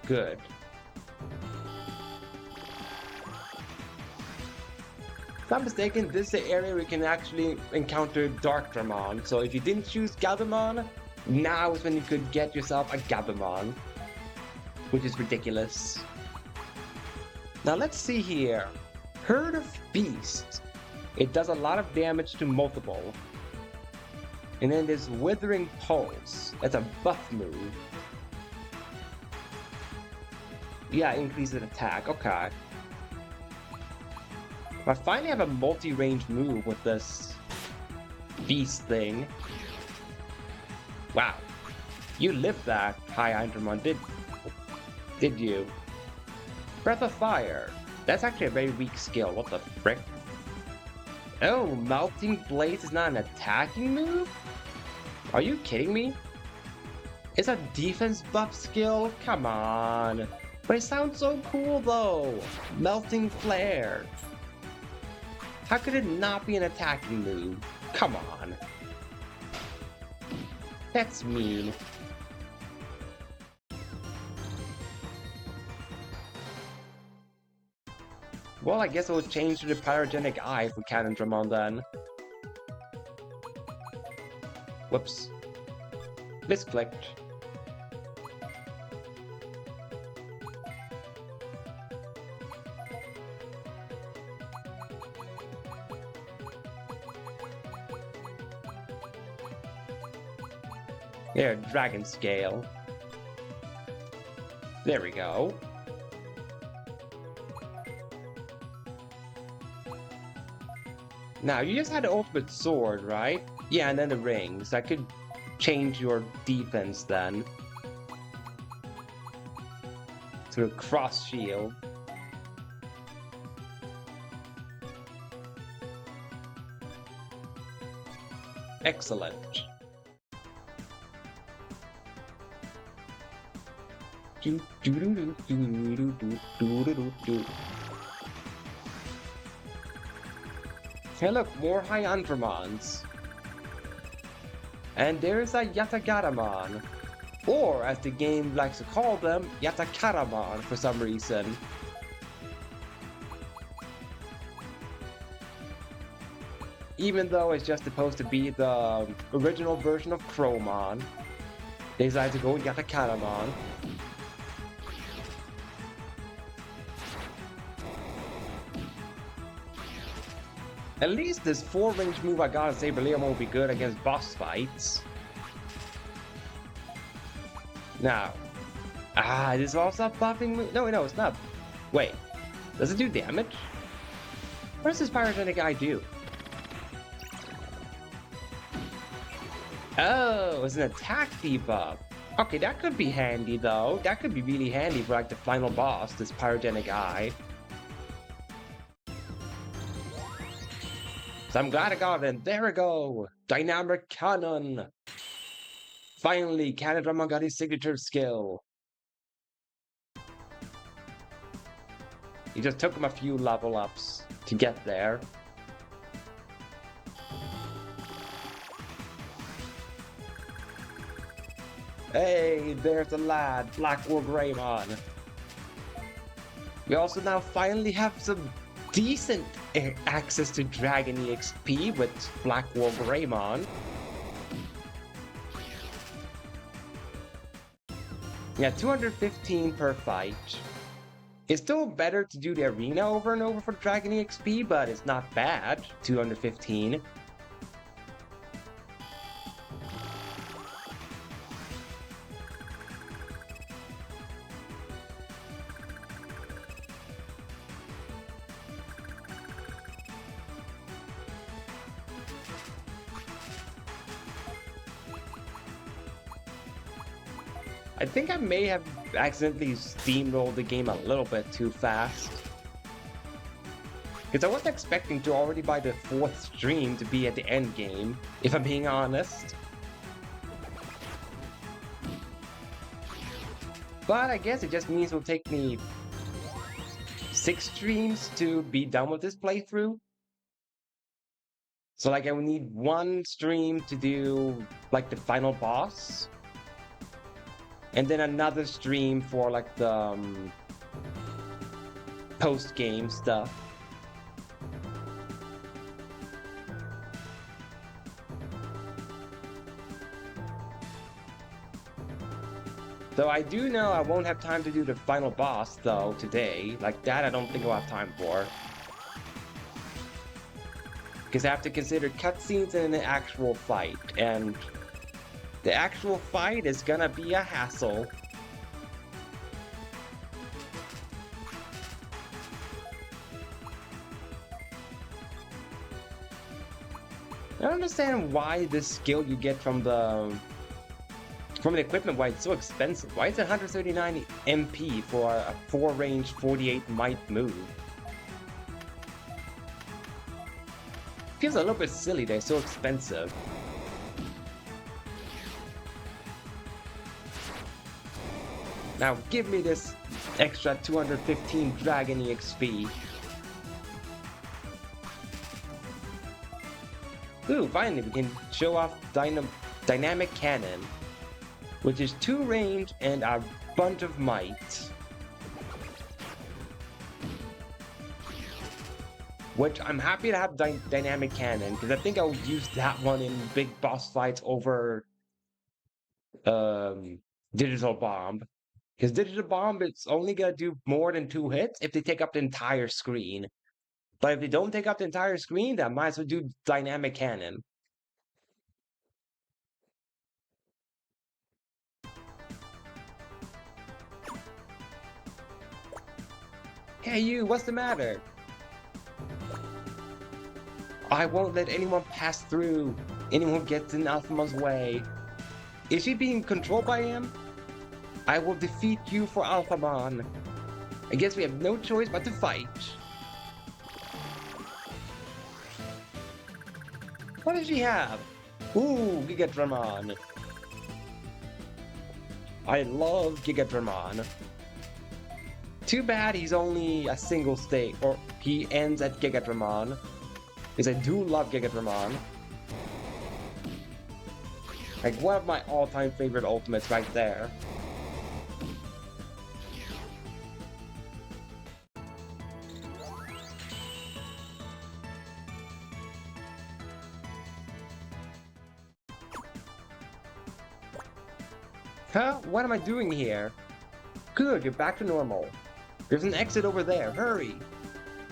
Good. If I'm mistaken, this is the area where you can actually encounter Dark Dramon. So if you didn't choose Gabumon, now is when you could get yourself a Gabumon. Which is ridiculous. Now let's see here. Herd of Beasts. It does a lot of damage to multiple. And then there's Withering Pulse. That's a buff move. Yeah, increases attack. Okay. I finally have a multi-range move with this beast thing. Wow. You lived that, High Andromon, did you? Breath of Fire. That's actually a very weak skill. What the frick? Oh, Melting Blaze is not an attacking move? Are you kidding me? It's a defense buff skill? Come on. But it sounds so cool though. Melting Flare. How could it not be an attacking move? Come on. That's mean. Well, I guess we'll change to the Pyrogenic Eye for Cannon Dramon then. Whoops. Misclicked. There, Dragon Scale. There we go. Now, you just had the ultimate sword, right? Yeah, and then the rings. That could change your defense then. To a cross shield. Excellent. Hey look, more High Andromons. And there's a Yatagaramon. Or, as the game likes to call them, Yatakaramon for some reason. Even though it's just supposed to be the original version of Chromon, they decided to go with Yatakaramon. At least this 4-range move I got in Saber Leon will be good against boss fights. Now. This is also a buffing move. No, it's not. Wait. Does it do damage? What does this Pyrogenic Eye do? Oh, it's an attack debuff. Okay, that could be handy though. That could be really handy for like the final boss, this Pyrogenic Eye. So I'm glad I got it. There we go. Dynamic Cannon. Finally, Cannon Dramon got his signature skill. It just took him a few level ups to get there. Hey, there's the lad, Black War Greymon. We also now finally have some decent access to Dragon EXP with Black War Greymon. Yeah, 215 per fight. It's still better to do the arena over and over for Dragon EXP, but it's not bad. 215. I think I may have accidentally steamrolled the game a little bit too fast. Because I wasn't expecting to already by the 4th stream to be at the end game, if I'm being honest. But I guess it just means it'll take me 6 streams to be done with this playthrough. So like I would need 1 stream to do like the final boss. and then another stream for like the post-game stuff. So I do know I won't have time to do the final boss, though, today. Like, that I don't think I'll have time for. Because I have to consider cutscenes and an actual fight, and the actual fight is gonna be a hassle. I don't understand why this skill you get from the equipment, why it's so expensive. Why is it 139 MP for a 4-range 48 might move? Feels a little bit silly they're so expensive. Now give me this extra 215 Dragon EXP. Ooh, finally we can show off Dynamic Cannon, which is 2 range and a bunch of might. Which I'm happy to have Dynamic Cannon, because I think I'll use that one in big boss fights over Digital Bomb. Because Digital Bomb, it's only gonna do more than 2 hits if they take up the entire screen. But if they don't take up the entire screen, then I might as well do Dynamic Cannon. Hey you, what's the matter? I won't let anyone pass through. Anyone gets in Alphamon's way. Is she being controlled by him? I will defeat you for Alphamon. I guess we have no choice but to fight. What does she have? Ooh, Gigadramon. I love Gigadramon. Too bad he's only a single state, or he ends at Gigadramon. Because I do love Gigadramon. Like, one of my all-time favorite ultimates right there. Huh? What am I doing here? Good, you're back to normal. There's an exit over there, hurry!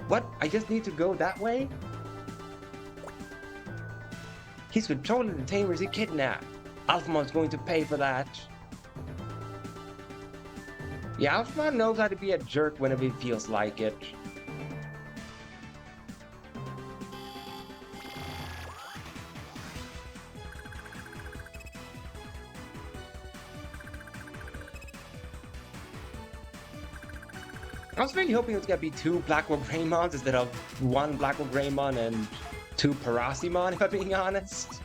What? I just need to go that way? He's controlling the tamers he kidnapped. Alphamon's going to pay for that. Yeah, Alphamon knows how to be a jerk whenever he feels like it. I was really hoping it was gonna be 2 Blackwell Greymons instead of 1 Blackwell Greymon and 2 Parasimon, if I'm being honest.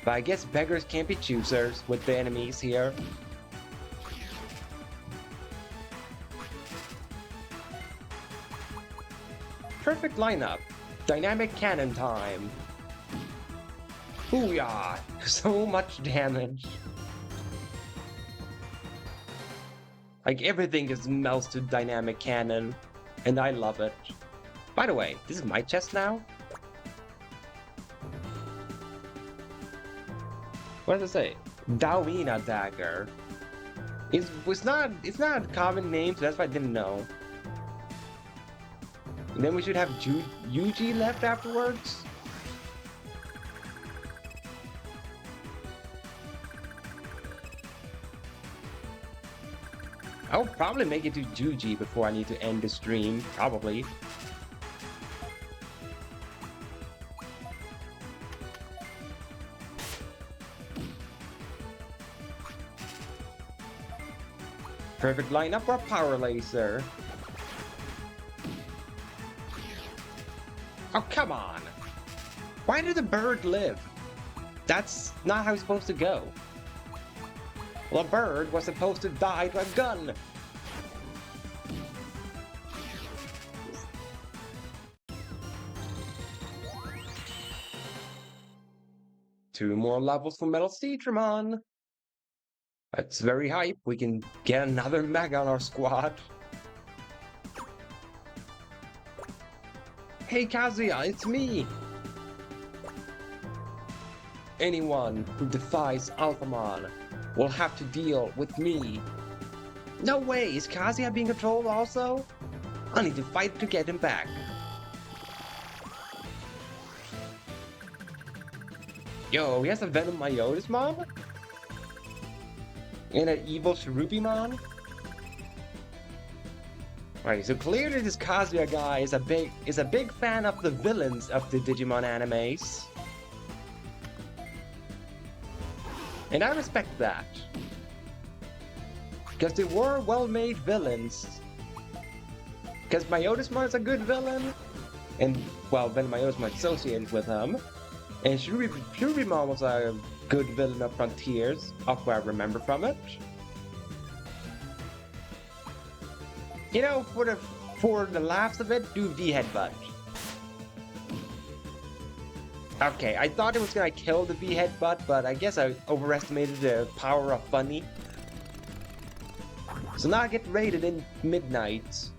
But I guess beggars can't be choosers with the enemies here. Perfect lineup. Dynamic cannon time. Booyah! So much damage. Like, everything just melts to Dynamic Cannon, and I love it. By the way, this is my chest now? What does it say? Dowina Dagger. It's not a common name, so that's why I didn't know. And then we should have Yuji left afterwards? I'll probably make it to Juji before I need to end the stream, probably. Perfect lineup for a Power Laser. Oh, come on! Why did the bird live? That's not how it's supposed to go. Well, a bird was supposed to die to a gun! Two more levels for Metal Digimon. That's very hype. We can get another Mega on our squad. Hey Kazuya, it's me! Anyone who defies Alphamon will have to deal with me. No way, is Kazuya being controlled also? I need to fight to get him back. Yo, he has a Venom Myotis mom? And an evil Cherubimon? Right, so clearly this Kazuya guy is a big fan of the villains of the Digimon animes. And I respect that. Because they were well-made villains. Because Myotismon is a good villain. And, well, Venom Myotismon associated with him. And Cherubimon was a good villain of Frontiers, of what I remember from it. You know, for the laughs of it, do V Headbutt. Okay, I thought it was gonna kill the V Headbutt, but I guess I overestimated the power of funny. So now I get raided in midnight.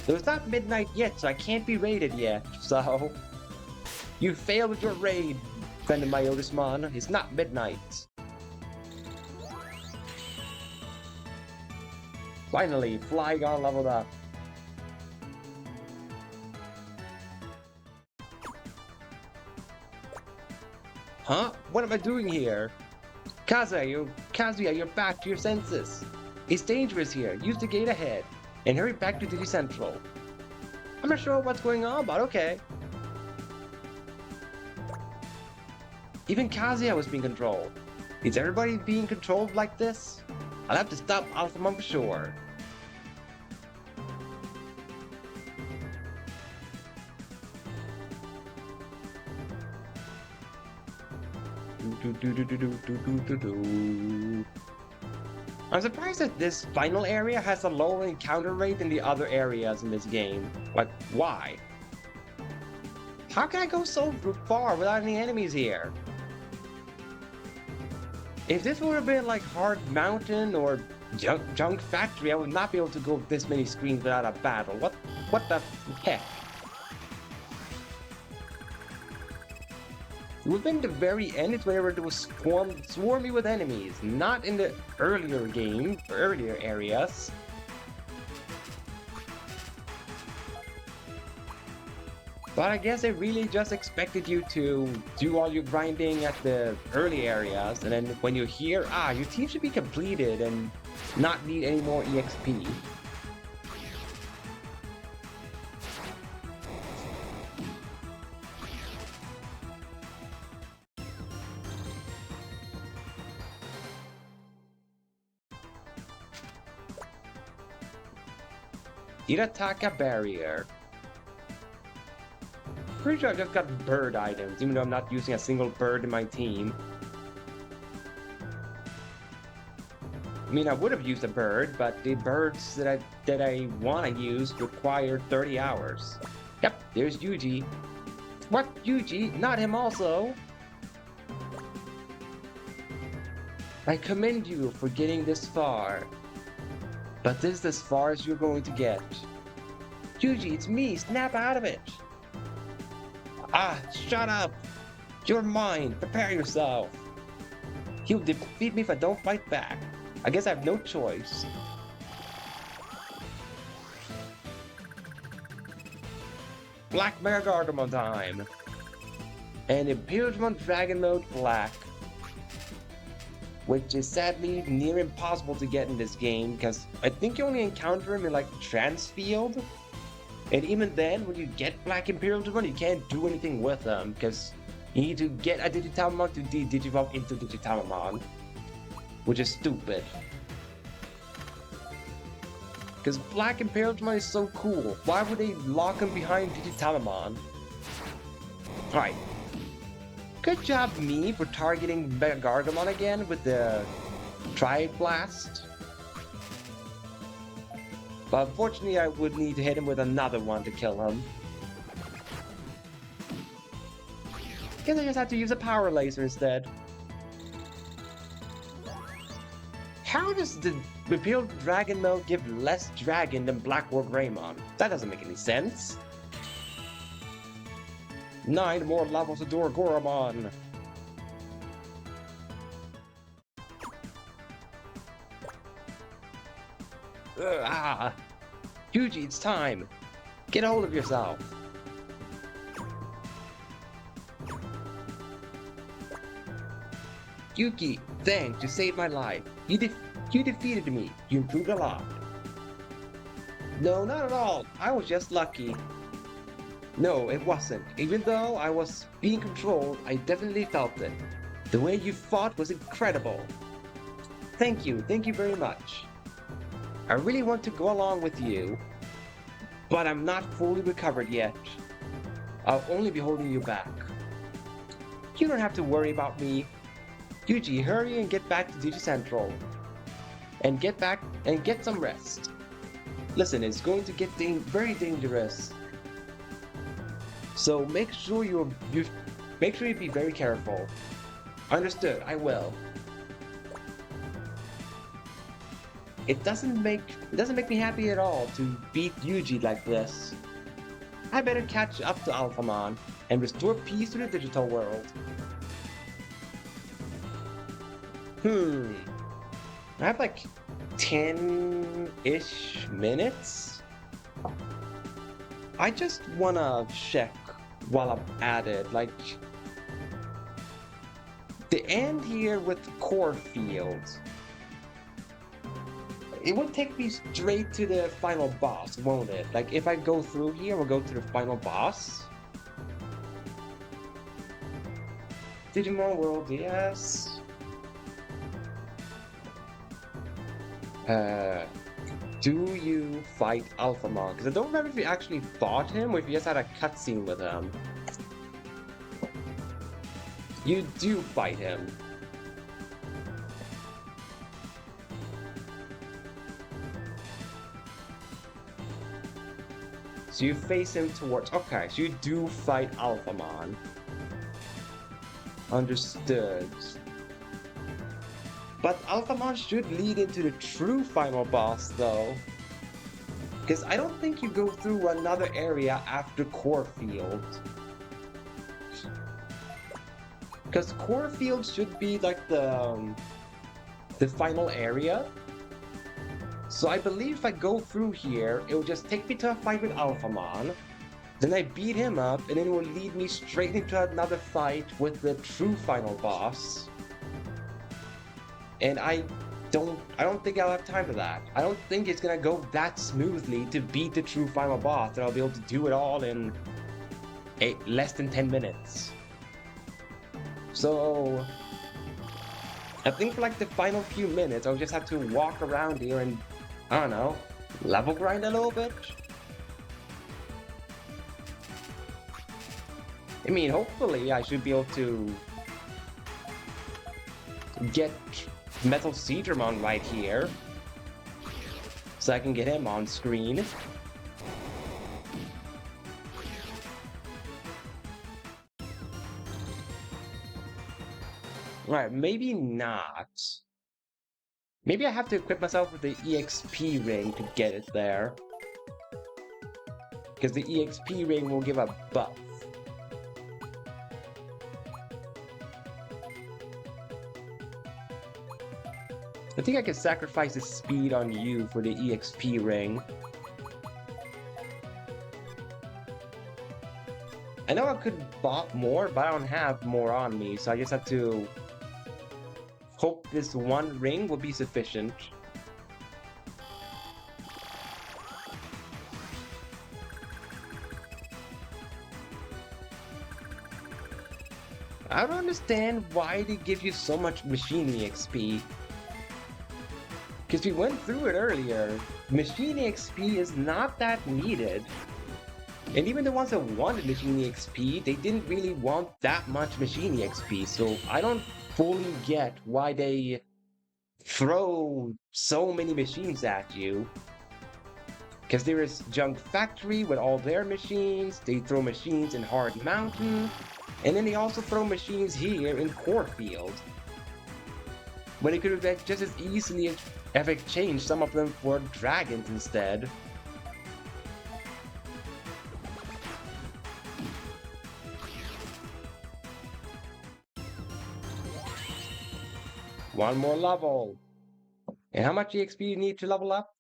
Though it's not midnight yet, so I can't be raided yet, so... You failed with your raid, Venom Myotismon. It's not midnight. Finally, Flygon leveled up. Huh? What am I doing here? Kazuya, you're back to your senses. It's dangerous here. Use the gate ahead. And hurry back to Digi Central. I'm not sure what's going on, but okay. Even Kazuya was being controlled. Is everybody being controlled like this? I'll have to stop Alphamon for sure. I'm surprised that this final area has a lower encounter rate than the other areas in this game. Like, why? How can I go so far without any enemies here? If this would have been like Hard Mountain or Junk Factory, I would not be able to go this many screens without a battle. What the heck? Within the very end, it's whenever it was swarmy with enemies, not in the earlier areas. But I guess they really just expected you to do all your grinding at the early areas, and then when you're here, your team should be completed and not need any more EXP. Irataka Barrier. Pretty sure I just got bird items, even though I'm not using a single bird in my team. I mean, I would have used a bird, but the birds that I want to use require 30 hours. Yep, there's Yuji. What, Yuji? Not him also? I commend you for getting this far. But this is as far as you're going to get. Yuji, it's me! Snap out of it! Shut up! You're mine! Prepare yourself! He'll defeat me if I don't fight back. I guess I have no choice. Black Mega Gargamon time! And Imperialmon Dragon Mode Black. Which is sadly near impossible to get in this game, because I think you only encounter him in like Transfield. And even then, when you get Black Imperial Digimon, you can't do anything with them, because you need to get a Digitalmon to de-Digivolve into Digitalmon. Which is stupid. Because Black Imperial Digimon is so cool, why would they lock him behind Digitalmon? Alright. Good job, me, for targeting Mega Gargamon again with the Tri-Blast. But unfortunately, I would need to hit him with another one to kill him. Guess I just have to use a Power Laser instead. How does the repealed dragon mode give less dragon than Blackboard Greymon? That doesn't make any sense. 9 more levels to Goramon. Yuji, it's time. Get a hold of yourself. Yuki, thanks, you saved my life. You defeated me. You improved a lot. No, not at all. I was just lucky. No, it wasn't. Even though I was being controlled, I definitely felt it. The way you fought was incredible. Thank you very much. I really want to go along with you, but I'm not fully recovered yet. I'll only be holding you back. You don't have to worry about me. Yuji, hurry and get back to Digi Central. And get some rest. Listen, it's going to get very dangerous. So make sure you be very careful. Understood, I will. It doesn't make me happy at all to beat Yuji like this. I better catch up to Alphamon and restore peace to the digital world. I have like 10-ish minutes. I just wanna check while I'm at it, like the end here with core fields. It will take me straight to the final boss, won't it? Like if I go through here, we'll go to the final boss. Digimon World, yes. Do you fight Alphamon? Because I don't remember if you actually fought him or if you just had a cutscene with him. You do fight him. So you face him towards... Okay, so you do fight Alphamon. Understood. But Alphamon should lead into the true final boss, though. Because I don't think you go through another area after Core Field. Because Core Field should be like the final area. So I believe if I go through here, it will just take me to a fight with Alphamon. Then I beat him up, and then it will lead me straight into another fight with the true final boss. And I don't think I'll have time for that. I don't think it's gonna go that smoothly to beat the true final boss that I'll be able to do it all in less than 10 minutes. So I think for like the final few minutes, I'll just have to walk around here and, I don't know, level grind a little bit. I mean, hopefully I should be able to get Metal Seedramon right here, so I can get him on screen. Alright, maybe not. Maybe I have to equip myself with the EXP ring to get it there. Because the EXP ring will give a buff. I think I can sacrifice the speed on you for the EXP ring. I know I could bought more, but I don't have more on me, so I just have to hope this one ring will be sufficient. I don't understand why they give you so much machine EXP. Because we went through it earlier. Machine EXP is not that needed. And even the ones that wanted machine EXP, they didn't really want that much machine EXP. So I don't fully get why they throw so many machines at you. Because there is Junk Factory with all their machines. They throw machines in Hard Mountain. And then they also throw machines here in Core Field. when it could have just as easily have exchanged some of them for dragons instead. One more level. And how much EXP do you need to level up?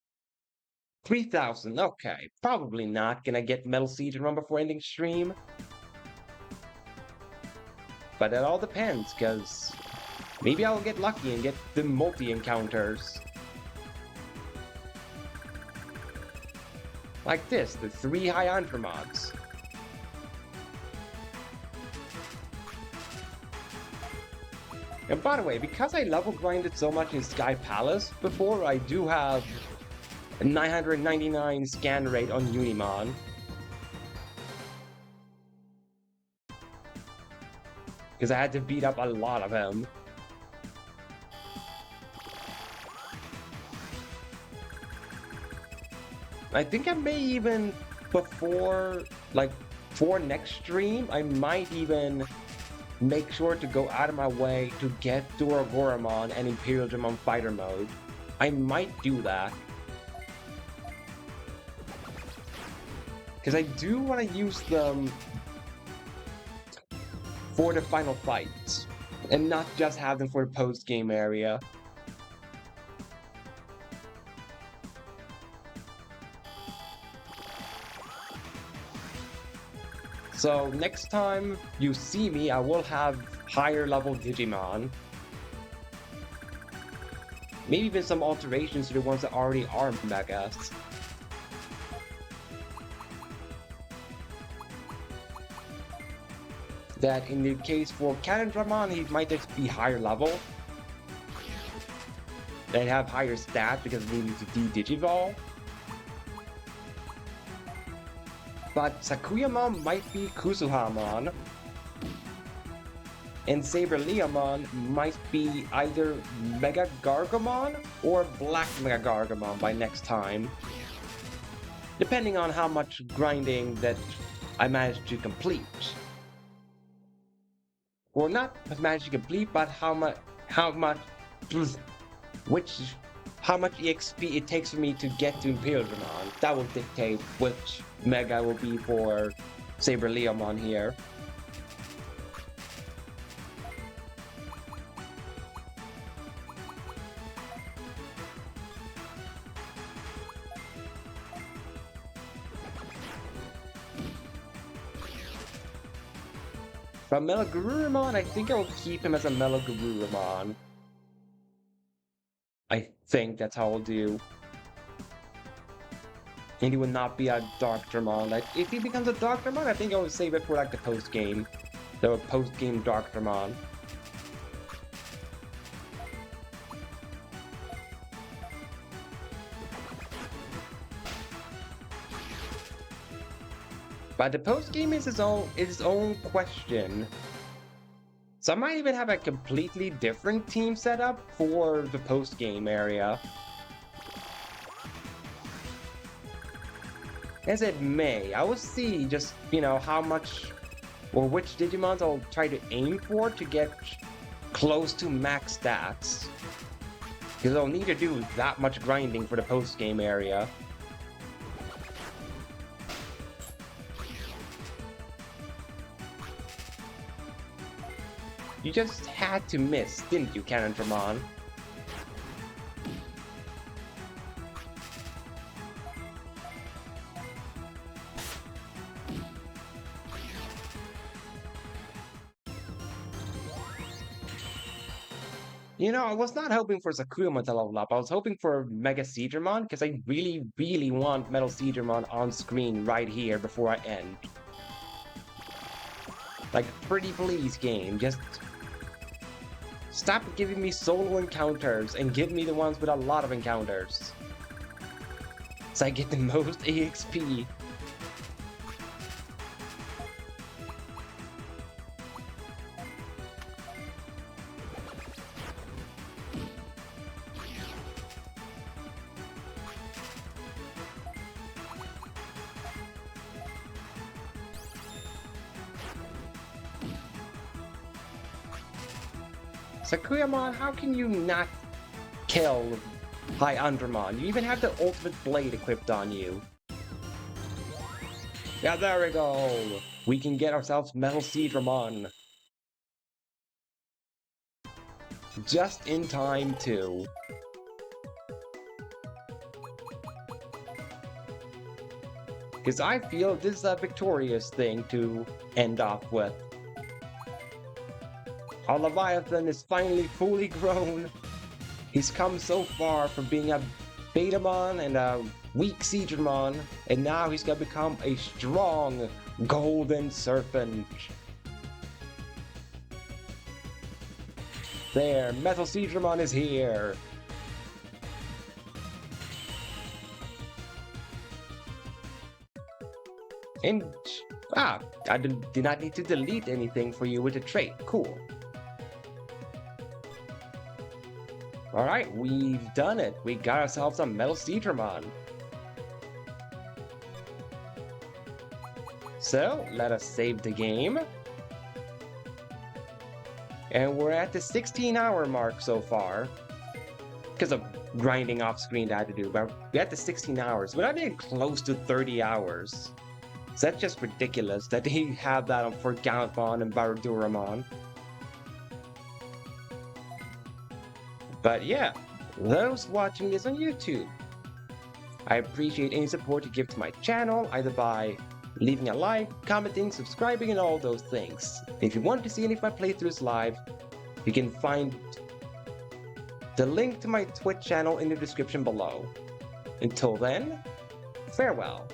3,000. Okay, probably not gonna get Metal Siege Run before ending stream. But it all depends, because maybe I'll get lucky and get the multi-encounters. Like this, the 3 high Andromods. And by the way, because I level grinded so much in Sky Palace before, I do have a 999 scan rate on Unimon. Because I had to beat up a lot of them. I think I may even, before, like, for next stream, I might even make sure to go out of my way to get Duragoramon and Imperial Dramon Fighter Mode. I might do that. Because I do want to use them for the final fights, and not just have them for the post-game area. So next time you see me, I will have higher level Digimon. Maybe even some alterations to the ones that already are Megas. That in the case for Dramon, he might just be higher level. They'd have higher stats because they need to de-Digivolve. But Sakuyamon might be Kusuhamon. And Saber Leomon might be either Mega Gargamon or Black Mega Gargamon by next time. Depending on how much grinding that I manage to complete. Or not manage to complete, but how much EXP it takes for me to get to Imperial Dramon. That will dictate which Mega will be for Saber Leomon here. From Melogarurumon, I think I will keep him as a Melogarurumon. I think that's how I'll do. And he will not be a Dark Dramon. Like, if he becomes a Dark Dramon, I think I will save it for like the post-game. The post-game Dark Dramon. But the post-game is its own question. So I might even have a completely different team setup for the post-game area. As it may, I will see just, you know, how much or which Digimons I'll try to aim for to get close to max stats. Because I'll need to do that much grinding for the post-game area. You just had to miss, didn't you, Dramon? You know, I was not hoping for Sakuyamon to level up. I was hoping for Mega Seedramon, because I really, really want Metal Seedramon on screen right here before I end. Like, pretty please, game. Just stop giving me solo encounters and give me the ones with a lot of encounters. So I get the most EXP. Sakuyamon, how can you not kill High Andromon? You even have the ultimate blade equipped on you. Yeah, there we go! We can get ourselves Metal Seedramon. Just in time, too. Because I feel this is a victorious thing to end off with. Our Leviathan is finally fully grown. He's come so far from being a Betamon and a weak Seedramon, and now he's gonna become a strong Golden Serpent. There, Metal Seedramon is here. And, I did not need to delete anything for you with a trait. Cool. Alright, we've done it. We got ourselves a Metal Seedramon. So, let us save the game. And we're at the 16-hour mark so far. Because of grinding off screen that I had to do, but we're at the 16 hours. We're not even close to 30 hours. So that's just ridiculous that they have that for Gallantmon and Baraduramon. But yeah, those watching this on YouTube. I appreciate any support you give to my channel, either by leaving a like, commenting, subscribing, and all those things. If you want to see any of my playthroughs live, you can find the link to my Twitch channel in the description below. Until then, farewell.